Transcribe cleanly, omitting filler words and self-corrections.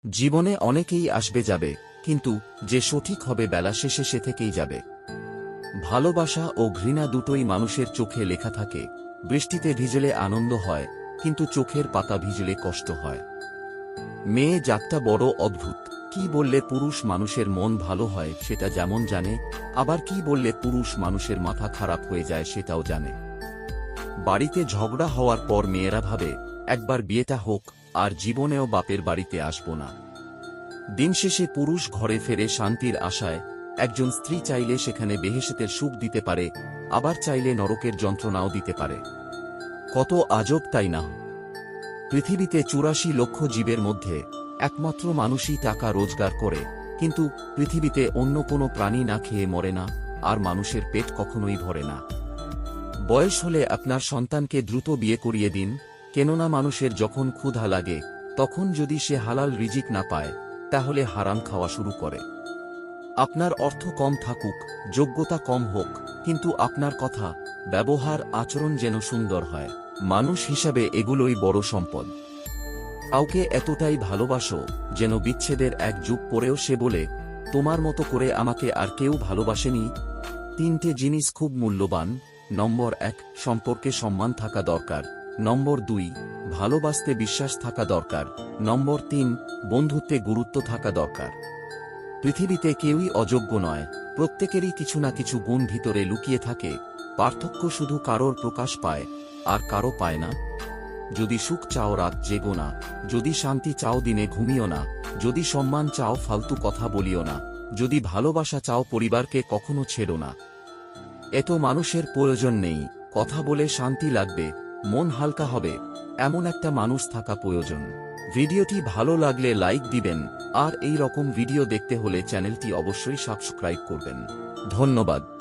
জীবনে অনেকেই আসবে যাবে, কিন্তু যে সঠিক হবে বেলা শেষে সে থেকেই যাবে। ভালোবাসা ও ঘৃণা দুটোই মানুষের চোখে লেখা থাকে। বৃষ্টিতে ভিজলে আনন্দ হয়, কিন্তু চোখের পাতা ভিজলে কষ্ট হয়। মেয়ে জাতটা বড় অদ্ভুত। কি বললে পুরুষ মানুষের মন ভালো হয় সেটা যেমন জানে, আবার কি বললে পুরুষ মানুষের মাথা খারাপ হয়ে যায় সেটাও জানে। বাড়িতে ঝগড়া হওয়ার পর মেয়েরা ভাবে একবার বিয়েটা হোক, আর জীবনেও বাপের বাড়িতে আসব না। দিন শেষে পুরুষ ঘরে ফেরে শান্তির আশায়। একজন স্ত্রী চাইলে সেখানে বেহেশতের সুখ দিতে পারে, আবার চাইলে নরকের যন্ত্রণাও দিতে পারে। কত আজব, তাই না? পৃথিবীতে ৮৪ লক্ষ জীবের মধ্যে একমাত্র মানুষই টাকা রোজগার করে, কিন্তু পৃথিবীতে অন্য কোনো প্রাণী না খেয়ে মরে না, আর মানুষের পেট কখনোই ভরে না। বয়স হলে আপনার সন্তানকে দ্রুত বিয়ে করিয়ে দিন, কেননা মানুষের যখন ক্ষুধা লাগে তখন যদি সে হালাল রিজিক না পায়, তাহলে হারাম খাওয়া শুরু করে। আপনার অর্থ কম থাকুক, যোগ্যতা কম হোক, কিন্তু আপনার কথা, ব্যবহার, আচরণ যেন সুন্দর হয়। মানুষ হিসাবে এগুলোই বড় সম্পদ। কাউকে এতটাই ভালোবাসো যেন বিচ্ছেদের এক যুগ পরেও সে বলে, তোমার মতো করে আমাকে আর কেউ ভালোবাসেনি। ৩টে জিনিস খুব মূল্যবান। নম্বর ১, সম্পর্কে সম্মান থাকা দরকার। নম্বর ২, ভালোবাসতে বিশ্বাস থাকা দরকার। নম্বর ৩, বন্ধুত্বে গুরুত্ব থাকা দরকার। পৃথিবীতে কেউই অযোগ্য নয়, প্রত্যেকেরই কিছু না কিছু গুণ ভিতরে লুকিয়ে থাকে। পার্থক্য শুধু কারোর প্রকাশ পায় আর কারো পায় না। যদি সুখ চাও রাত জেগো না, যদি শান্তি চাও দিনে ঘুমিও না, যদি সম্মান চাও ফালতু কথা বলিও না, যদি ভালোবাসা চাও পরিবারকে কখনো ছেড়ো না। এত মানুষের প্রয়োজন নেই, কথা বলে শান্তি লাগবে, মন হালকা হবে, এমন একটা মানুষ থাকা প্রয়োজন। ভিডিওটি ভালো লাগলে লাইক দিবেন, আর এই রকম ভিডিও দেখতে হলে চ্যানেলটি অবশ্যই সাবস্ক্রাইব করবেন। ধন্যবাদ।